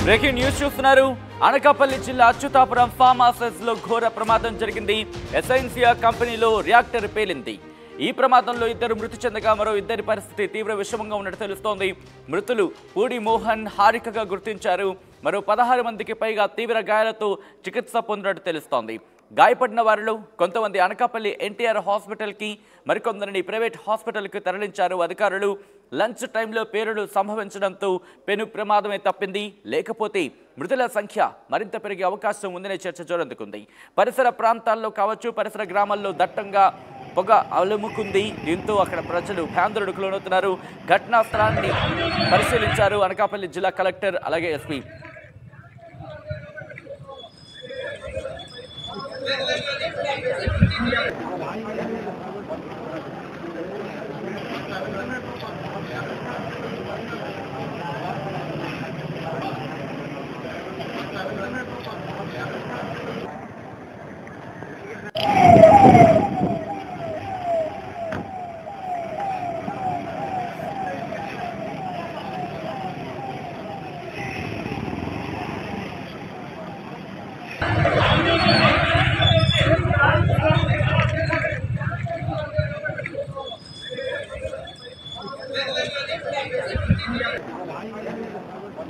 Breaking news చూస్తున్నారు. అనకాపల్లి జిల్లా అచ్యుతాపురం ఫార్మాసెస్ లో ఘోర ప్రమాదం జరిగింది. ఎసెన్సియా కంపెనీలో రియాక్టర్ పేలింది. ఈ ప్రమాదంలో ఇద్దరు మృతి చెందగా మరో ఇద్దరి పరిస్థితి తీవ్ర విషమంగా ఉన్నట్టు తెలుస్తోంది. మృతులు పూడి మోహన్, హారికగా గుర్తించారు. మరో 16 మందికి పైగా తీవ్ర గాయాలతో చికిత్స పొందినట్టు తెలుస్తోంది. గాయపడిన వారిలో కొంతమంది అనకాపల్లి ఎన్టీఆర్ హాస్పిటల్కి, మరికొందరిని ప్రైవేట్ హాస్పిటల్కి తరలించారు అధికారులు. లంచ్ టైంలో పేలుడు సంభవించడంతో పెను ప్రమాదమే తప్పింది. లేకపోతే మృతుల సంఖ్య మరింత పెరిగే అవకాశం ఉందనే చర్చ జోరందుకుంది. పరిసర ప్రాంతాల్లో కావచ్చు, పరిసర గ్రామాల్లో దట్టంగా పొగ అలుముకుంది. దీంతో అక్కడ ప్రజలు భయాందోళనకు లోనవుతున్నారు. ఘటనా స్థలాన్ని పరిశీలించారు అనకాపల్లి జిల్లా కలెక్టర్, అలాగే ఎస్పీ.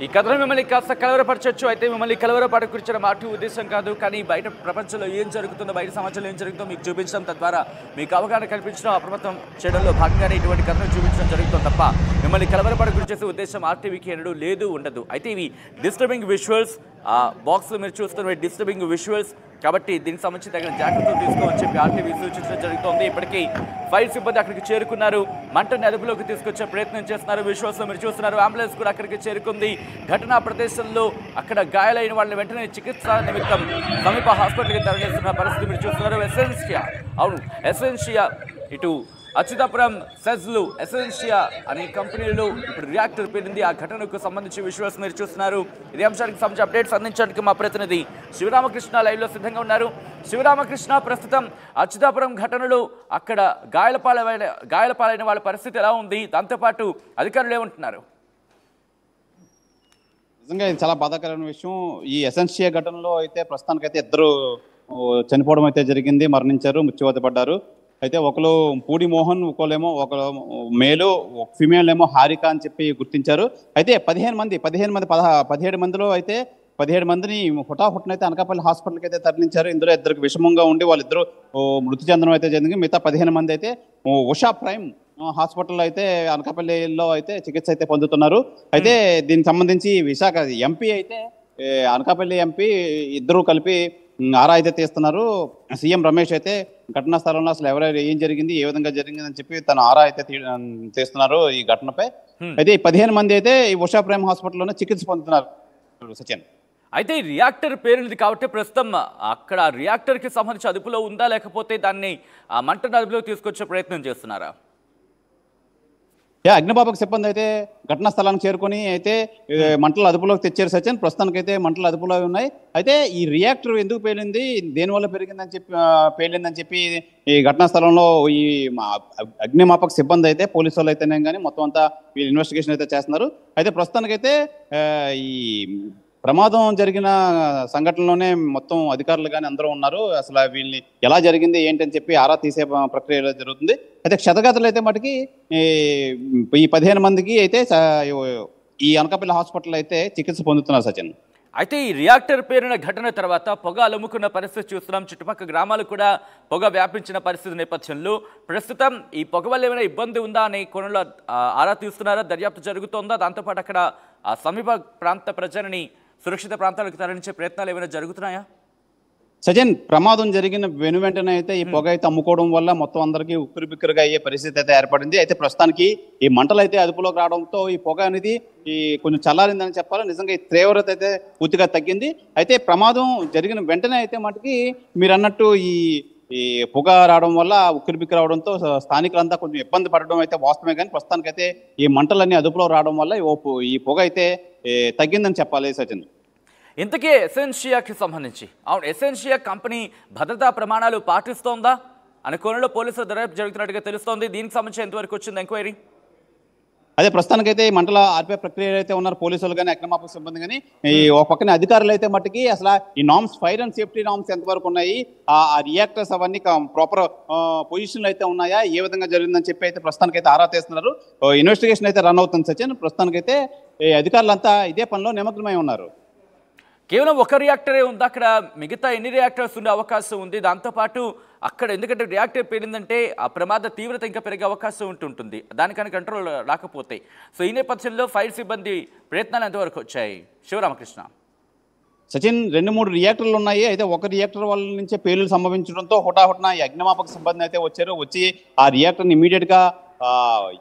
ఈ కథను మిమ్మల్ని కాస్త కలవరపరచవచ్చు. అయితే మిమ్మల్ని కలవరపడకూర్చిన మాట ఉద్దేశం కాదు, కానీ బయట ప్రపంచంలో ఏం జరుగుతుందో, బయట సమాజంలో ఏం జరుగుతుందో మీకు చూపించడం, తద్వారా మీకు అవగాహన కల్పించడం, అప్రమత్తం చేయడంలో భాగంగానే ఇటువంటి కథను చూపించడం జరుగుతుంది తప్ప మిమ్మల్ని కలవరపడకూర్చేసే ఉద్దేశం ఆర్టీవీకి ఎన్నడూ లేదు, ఉండదు. అయితే ఇవి డిస్టర్బింగ్ విజువల్స్, బాక్స్లో మీరు చూస్తున్న డిస్టర్బింగ్ విజువల్స్ కాబట్టి దీనికి సంబంధించి తగిన జాగ్రత్తలు తీసుకోమని చెప్పి ఆర్టీవీ సూచించడం జరుగుతోంది. ఇప్పటికీ ఫైర్ సిబ్బంది అక్కడికి చేరుకున్నారు. మంటని అదుపులోకి తీసుకొచ్చే ప్రయత్నం చేస్తున్నారు. విజువల్స్లో మీరు చూస్తున్నారు. అంబులెన్స్ కూడా అక్కడికి చేరుకుంది. ఘటనా ప్రదేశంలో అక్కడ గాయాలైన వాళ్ళని వెంటనే చికిత్స నిమిత్తం సమీప హాస్పిటల్కి తరలిస్తున్న పరిస్థితి మీరు చూస్తున్నారు. ఎసెన్షియా ఇటు అచ్యుతాపురం సెజ్లు ఎసెన్షియా అనే కంపెనీలో ఇప్పుడు రియాక్టర్ పేలింది. ఆ ఘటనకు సంబంధించి విజువల్స్ మీరు చూస్తున్నారు. ఇదే అంశానికి సంబంధించి అప్డేట్స్ అందించడానికి మా ప్రతినిధి శివరామకృష్ణ లైవ్లో సిద్ధంగా ఉన్నారు. శివరామకృష్ణ, ప్రస్తుతం అచ్యుతాపురం ఘటనలో అక్కడ గాయాలపాలైన వాళ్ళ పరిస్థితి ఎలా ఉంది? దాంతోపాటు అధికారులు ఏమంటున్నారు? నిజంగా ఇది చాలా బాధాకరమైన విషయం. ఈ ఎసెన్షియా ఘటనలో అయితే ప్రస్తుతానికైతే ఇద్దరు చనిపోవడం అయితే జరిగింది, మరణించారు, మృత్యువాత పడ్డారు. అయితే ఒకరు పూడి మోహన్, ఒక మేలు, ఒక ఫిమేల్ ఏమో హారిక అని చెప్పి గుర్తించారు. అయితే 17 మందిలో అయితే 17 మందిని హుటాహుటినైతే అనకాపల్లి హాస్పిటల్కి అయితే తరలించారు. ఇందులో ఇద్దరికి విషమంగా ఉండి వాళ్ళిద్దరూ మృతి చెందడం అయితే జరిగింది. మిగతా 15 మంది అయితే ఉషా ప్రైమ్ హాస్పిటల్లో అయితే అనకాపల్లిలో అయితే చికిత్స అయితే పొందుతున్నారు. అయితే దీనికి సంబంధించి విశాఖ ఎంపీ అయితే అనకాపల్లి ఎంపీ ఇద్దరూ కలిపి ఆరా అయితే తీస్తున్నారు. సీఎం రమేష్ అయితే ఘటనా స్థలంలో అసలు ఏం జరిగింది, ఏ విధంగా జరిగింది అని చెప్పి తన ఆరా అయితే తీస్తున్నారు ఈ ఘటనపై. అయితే 15 మంది అయితే ఈ ఉషా ప్రైమ్ హాస్పిటల్లోనే చికిత్స పొందుతున్నారు. సచిన్, అయితే ఈ రియాక్టర్ పేరుంది కాబట్టి ప్రస్తుతం అక్కడ రియాక్టర్కి సంబంధించి అదుపులో ఉందా, లేకపోతే దాన్ని మంటను అదుపులో తీసుకొచ్చే ప్రయత్నం చేస్తున్నారా? అగ్నిమాపక సిబ్బంది అయితే ఘటనా స్థలానికి చేరుకొని అయితే మంటలు అదుపులోకి తెచ్చారు సచిన్. ప్రస్తుతానికి అయితే మంటలు అదుపులో ఉన్నాయి. అయితే ఈ రియాక్టర్ ఎందుకు పేలింది, దేనివల్ల పేలిందని చెప్పి ఈ ఘటనా స్థలంలో ఈ అగ్నిమాపక సిబ్బంది అయితే పోలీసు వాళ్ళు అయితేనే కానీ మొత్తం అంతా వీళ్ళు ఇన్వెస్టిగేషన్ అయితే చేస్తున్నారు. అయితే ప్రస్తుతానికైతే ఈ ప్రమాదం జరిగిన సంఘటనలోనే మొత్తం అధికారులు కానీ అందరూ ఉన్నారు. అసలు వీళ్ళని ఎలా జరిగింది ఏంటని చెప్పి ఆరా తీసే ప్రక్రియ జరుగుతుంది. అయితే క్షతగాతులు అయితే మటుకి ఈ 15 మందికి అయితే ఈ అనకాపల్లి హాస్పిటల్ అయితే చికిత్స పొందుతున్నారు సచిన్. అయితే ఈ రియాక్టర్ పేరిన ఘటన తర్వాత పొగ అలుముకున్న పరిస్థితి చూస్తున్నాం. చుట్టుపక్కల గ్రామాలు కూడా పొగ వ్యాపించిన పరిస్థితి నేపథ్యంలో ప్రస్తుతం ఈ పొగ వల్ల ఏమైనా ఇబ్బంది ఉందా అనే కోణంలో ఆరా తీస్తున్నారా, దర్యాప్తు జరుగుతోందా? దాంతోపాటు అక్కడ సమీప ప్రాంత ప్రజలని సురక్షిత ప్రాంతాలకు తరలించే ప్రయత్నాలు ఏమైనా జరుగుతున్నాయా? సచిన్, ప్రమాదం జరిగిన వెంటనే అయితే ఈ పొగ అయితే అమ్ముకోవడం వల్ల మొత్తం అందరికీ ఉక్కిరిబిక్కిరిగా అయ్యే పరిస్థితి అయితే ఏర్పడింది. అయితే ప్రస్తుతానికి ఈ మంటలు అయితే అదుపులోకి రావడంతో ఈ పొగ అనేది కొంచెం చల్లారిందని చెప్పాలి. నిజంగా ఈ తీవ్రత అయితే పూర్తిగా తగ్గింది. అయితే ప్రమాదం జరిగిన వెంటనే అయితే మటుకి మీరు అన్నట్టు ఈ పొగ రావడం వల్ల ఉక్కిరిబిక్కిరి రావడంతో స్థానికులంతా కొంచెం ఇబ్బంది పడడం అయితే వాస్తవమే. కానీ ప్రస్తుతానికైతే ఈ మంటలన్నీ అదుపులో రావడం వల్ల ఈ పొగ అయితే తగ్గిందని చెప్పాలి సచిన్. ఇంతకీ ఎసెన్షియాకి సంబంధించి ఎసెన్షియా కంపెనీ భద్రతా ప్రమాణాలు పాటిస్తోందా అనే కోణంలో పోలీసుల దర్యాప్తు జరుగుతున్నట్టుగా తెలుస్తోంది. దీనికి సంబంధించి ఎంతవరకు వచ్చింది ఎంక్వైరీ? అదే ప్రస్తుతానికైతే ఈ మంటల ఆర్పే ప్రక్రియ అయితే ఉన్నారు పోలీసులు కానీ అగ్నిమాపక సిబ్బంది కానీ. ఈ ఒక పక్కన అధికారులు అయితే మట్టుకి అసలు ఈ norms, fire and safety norms ఎంతవరకు ఉన్నాయి, ఆ రియాక్టర్స్ అవన్నీ ప్రాపర్ పొజిషన్లో అయితే ఉన్నాయా, ఏ విధంగా జరిగిందని చెప్పి అయితే ప్రస్తుతానికైతే ఆరా తీస్తున్నారు. ఇన్వెస్టిగేషన్ అయితే రన్ అవుతుంది సచిన్. ప్రస్తుతానికైతే ఈ అధికారులంతా ఇదే పనిలో నిమగ్నమై ఉన్నారు. కేవలం ఒక రియాక్టరే ఉంది అక్కడ, మిగతా ఎన్ని రియాక్టర్స్ ఉండే అవకాశం ఉంది? దాంతోపాటు అక్కడ ఎందుకంటే రియాక్టర్ పేలిందంటే ఆ ప్రమాద తీవ్రత ఇంకా పెరిగే అవకాశం ఉంటుంటుంది దానికని కంట్రోల్ రాకపోతే. సో ఈ నేపథ్యంలో ఫైర్ సిబ్బంది ప్రయత్నాలు ఎంతవరకు వచ్చాయి? శివరామకృష్ణ. సచిన్ 2-3 రియాక్టర్లు ఉన్నాయి. అయితే ఒక రియాక్టర్ వాళ్ళ నుంచే పేలులు సంభవించడంతో హుటాహుటిన ఈ అగ్నిమాపక సిబ్బంది అయితే వచ్చి ఆ రియాక్టర్ని ఇమీడియట్ గా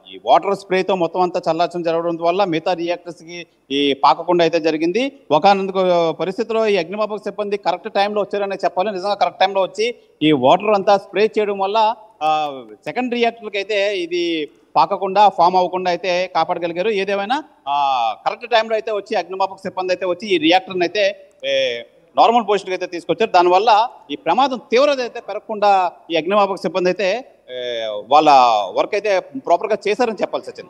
ఈ వాటర్ స్ప్రేతో మొత్తం అంతా చల్లార్చడం జరగడం వల్ల మిగతా రియాక్టర్స్ కి ఈ పాకకుండా అయితే జరిగింది. ఒకనొక పరిస్థితిలో ఈ అగ్నిమాపక సిబ్బంది కరెక్ట్ టైంలో వచ్చారనే చెప్పాలి. నిజంగా కరెక్ట్ టైంలో వచ్చి ఈ వాటర్ అంతా స్ప్రే చేయడం వల్ల సెకండ్ రియాక్టర్కి అయితే ఇది పాకకుండా, ఫామ్ అవ్వకుండా అయితే కాపాడగలిగారు. ఏదేమైనా కరెక్ట్ టైంలో అయితే వచ్చి అగ్నిమాపక సిబ్బంది అయితే వచ్చి ఈ రియాక్టర్ని అయితే నార్మల్ పొజిషన్కి అయితే తీసుకొచ్చారు. దానివల్ల ఈ ప్రమాదం తీవ్రత అయితే పెరగకుండా ఈ అగ్నిమాపక సిబ్బంది అయితే వాళ్ళ వర్క్ అయితే ప్రాపర్గా చేశారని చెప్పాలి సచిన్.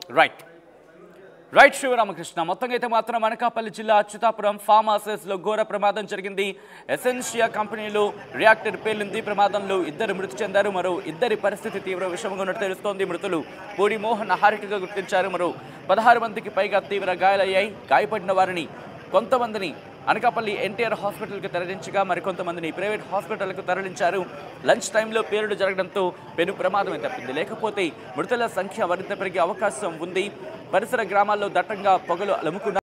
రైట్ శివరామకృష్ణ. మొత్తంగా అయితే మాత్రం అనకాపల్లి జిల్లా అచ్యుతాపురం ఫామ్ హౌసెస్లో ఘోర ప్రమాదం జరిగింది. ఎసెన్షియా కంపెనీలో రియాక్టర్ పేలింది. ప్రమాదంలో 2 మృతి చెందారు. మరో 2 పరిస్థితి తీవ్ర విషమంగా ఉన్నట్టు తెలుస్తోంది. మృతులు పూడి మోహన్ హారికగా గుర్తించారు. మరో 16 మందికి పైగా తీవ్ర గాయాలయ్యాయి. గాయపడిన వారిని కొంతమందిని అనకాపల్లి ఎన్టీఆర్ హాస్పిటల్కి తరలించగా మరికొంతమందిని ప్రైవేట్ హాస్పిటల్కు తరలించారు. లంచ్ టైంలో పేలుడు జరగడంతో పెను ప్రమాదమే తప్పింది. లేకపోతే మృతుల సంఖ్య మరింత పెరిగే అవకాశం ఉంది. పరిసర గ్రామాల్లో దట్టంగా పొగలు అలుముకున్నారు.